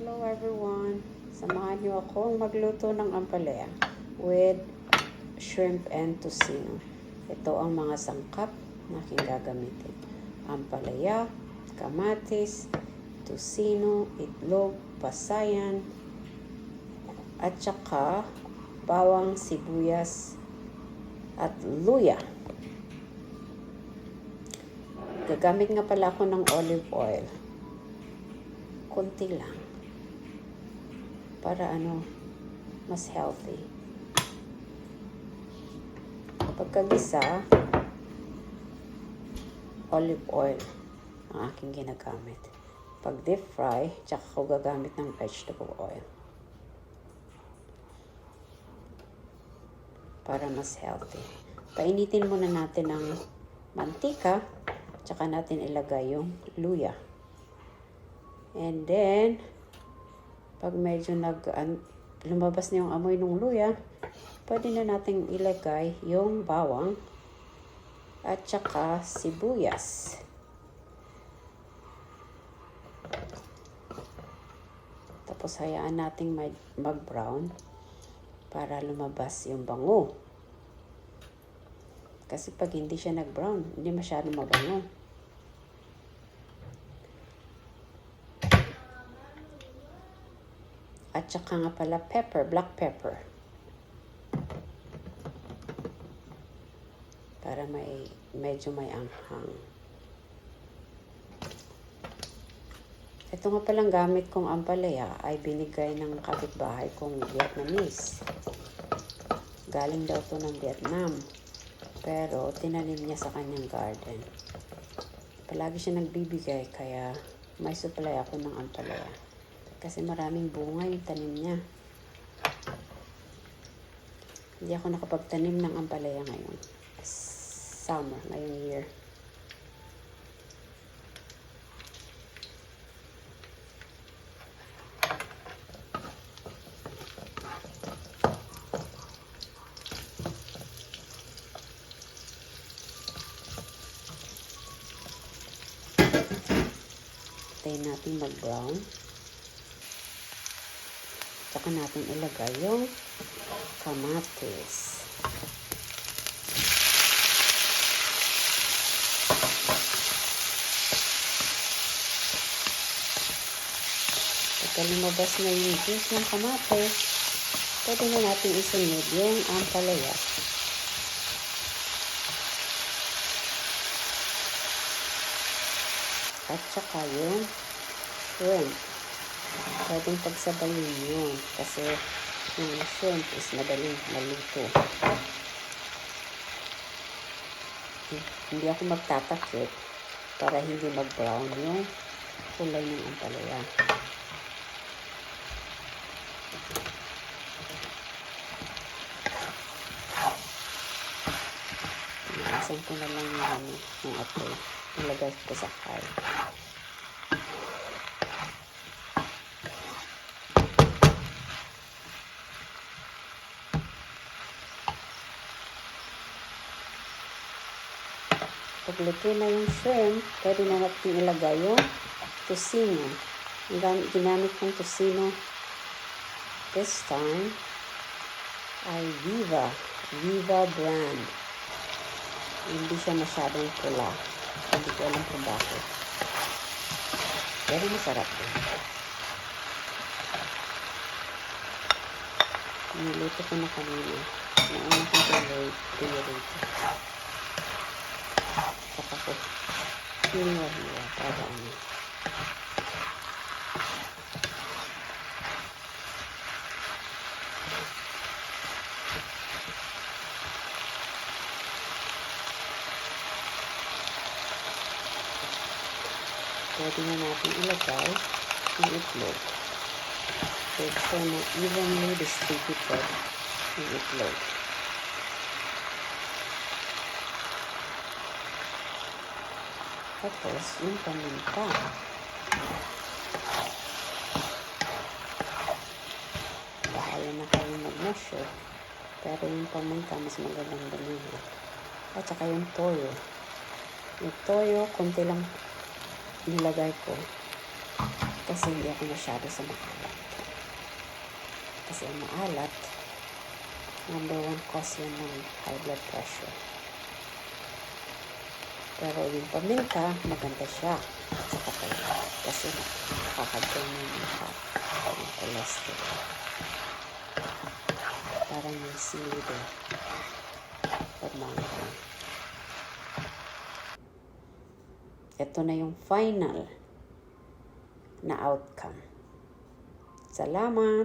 Hello everyone! Samahan niyo akong magluto ng ampalaya with shrimp and tocino. Ito ang mga sangkap na aking gagamitin. Ampalaya, kamatis, tocino, itlog, pasayan, at saka bawang, sibuyas, at luya. Gagamit nga pala ako ng olive oil. Kunti lang. Para mas healthy. Pagkagisa, olive oil ang aking ginagamit. Pag deep fry, tsaka ako gagamit ng vegetable oil. Para mas healthy. Painitin muna natin ng mantika, tsaka natin ilagay yung luya. And then, pag medyo lumabas na yung amoy ng luya, pwede na natin ilagay yung bawang at saka sibuyas. Tapos hayaan natin mag-brown para lumabas yung bango. Kasi pag hindi siya nag-brown, hindi masyadong mabango. At saka nga pala pepper, black pepper. Para medyo may anghang. Ito nga palang gamit kong ampalaya ay binigay ng kapitbahay kong Vietnamese. Galing daw to ng Vietnam. Pero tinanim niya sa kanyang garden. Palagi siya nagbibigay kaya may supply ako ng ampalaya. Kasi maraming bunga yung tanim niya. Hindi ako nakapagtanim ng ampalaya ngayon. Summer, ngayong year. Tayo natin mag-brown. Saka natin ilagay yung kamatis. Pagka lumabas na yung juice ng kamatis, pwede na natin isunod yung ampalaya. At saka yung shrimp. Pwedeng pagsabayin yun kasi yung shrimp is madaling maluto. Hindi ako magtatakip para hindi mag-brown yung kulay ng ampalaya. Inasan ko na lang yung apoy. Nilagay ko sa fire. Pag luto na yung shrimp, pwede na natin ilagay yung tocino. Ginamit kong tocino this time ay Viva brand. Hindi siya masyadong pula. Hindi ko alam kung bakit. Pero masarap din. Niluto ko na kanina. Nauna ko pinirito. Saka ko hiwa para pwede na natin ilagay yung itlog. So na evenly distributed yung itlog. Tapos yung paminta. Bahala na kayo mag-measure. Pero yung paminta mas magandang damihan. At saka yung toyo. Yung toyo, konti lang nilagay ko. Kasi hindi ako masyado sa maalat. Kasi ang maalat, number 1 cause yan ng high blood pressure. Pero yung paminta, maganda siya sa katawan. Kasi nakakagyan ng fat, ng cholesterol. Parang yung silido. Pagmangka. Ito na yung final na outcome. Salamat!